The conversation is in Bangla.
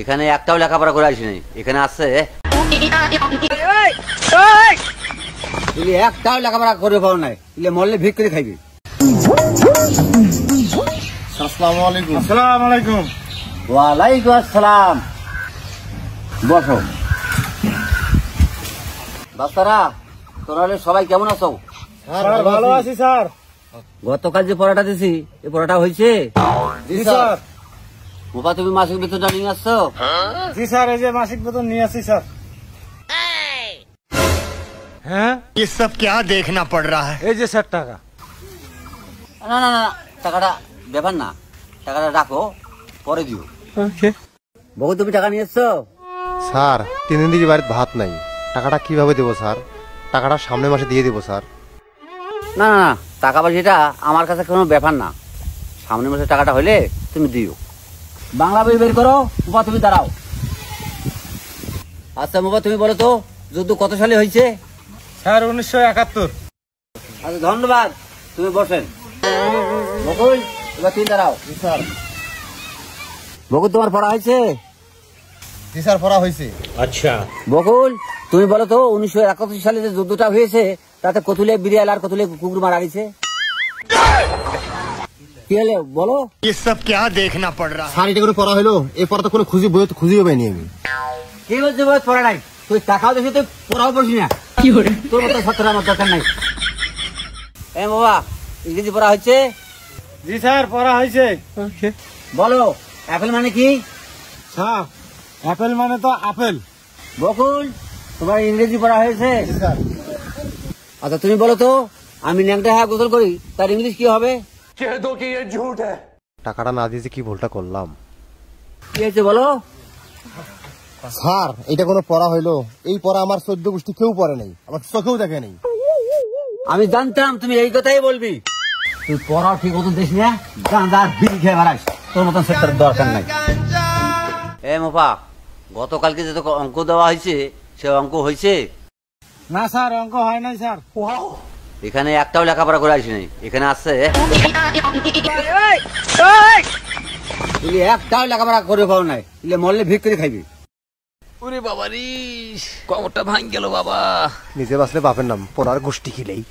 এখানে একটাও লেখাপড়া করে আসি নাই, এখানে আছে একটাও লেখাপড়া করে পাও নাই, মরলে ভিক করে খাইবি। আসসালামু আলাইকুম। আসসালামু আলাইকুম। ওয়ালাইকুম আসসালাম। বসো। বাচ্চারা তোরা সবাই কেমন আছো? ভালো আছি স্যার। গতকাল যে পড়াটা দিছি এই পড়াটা হয়েছে? জি স্যার। বাবা তুমি মাসিক বেতনটা নিয়ে আসছো? জি স্যার, এই যে মাসিক বেতন নিয়ে আসছি স্যার। হ্যাঁ, ये सब क्या देखना पड़ रहा है? এই যে স্যার টাকা। না না না, টাকাটা ব্যাপার না, টাকাটা রাখো, পরে দিও। বহু তুমি টাকা নিয়ে এসছো? স্যার 3 দিন থেকে বাড়িতে ভাত নাই, টাকাটা কিভাবে দেবো স্যার? টাকাটা সামনের মাসে দিয়ে দেবো স্যার। না না না, টাকা পয়সাটা আমার কাছে কোনো ব্যাপার না, সামনের মাসে টাকাটা হলে তুমি দিও। বাংলা বই বের করো। মুফা তুমি দাঁড়াও। আচ্ছা মুফা তুমি বলো তো যুদ্ধ কত সালে হয়েছে? স্যার 1971। আচ্ছা ধন্যবাদ, তুমি বসেন। বকুল এবার তুমি দাঁড়াও। স্যার। বকুল তোমার পড়া হয়েছে? জি স্যার, পড়া হয়েছে। अच्छा বকুল তুমি বলো তো 1971 সালে যে যুদ্ধটা হয়েছে তাতে কতুলে বিড়াল আর কতুলে কুকুর মারা গেছে, কি হলো বলো? ये सब क्या देखना पड़ रहा है? স্যার এটা করে পড়া হলো, এই পড়া তো কোনো খুঁজিও পাইনি আমি। কি বলছো পড়া নাই? তুই টাকাও দেখি তুই পড়াও পড়ছি না, তোর মতো ছাত্র আমার দরকার নাই। বাবা ইংরেজি পড়া হচ্ছে? জি স্যার, পড়া হয়েছে। বলো অ্যাপেল মানে কি? স্যার অ্যাপেল মানে তো আপেল। বকুল তোমার ইংরেজি পড়া হয়েছে? স্যার। আচ্ছা তুমি বলো তো আমি ন্যাংটা হ্যাঁ গোসল করি তার ইংলিশ কি হবে? টাকাটা না দিয়েছে কি ভুলটা করলাম? কি হয়েছে বলো? স্যার এটা কোনো পড়া হইলো? এই পড়া আমার 14 গোষ্ঠী কেউ পড়ে নাই, আমার চোখেও দেখে নাই। আমি জানতাম তুমি এই কথাই বলবি। তুই পড়াও ঠিক মতন দেখ না, গাঁদার বিড়ি খেয়ে বেড়াস, তোর মতন সেটার দরকার নাই। মোপা গতকালকে যে তোকে অঙ্ক দেওয়া হয়েছে সে অঙ্ক হয়েছে? না স্যার, অঙ্ক হয় নাই স্যার। এখানে একটাও লেখাপড়া করে আসি নাই, এখানে আছে একটাও লেখাপড়া করে পাও নাই, মরলে ভিক করে খাইবি। ওরে বাবা রে, কমরটা ভাঙ গেল বাবা। নিজে বাঁচলে বাপের নাম, পড়ার গোষ্ঠী খিলেই।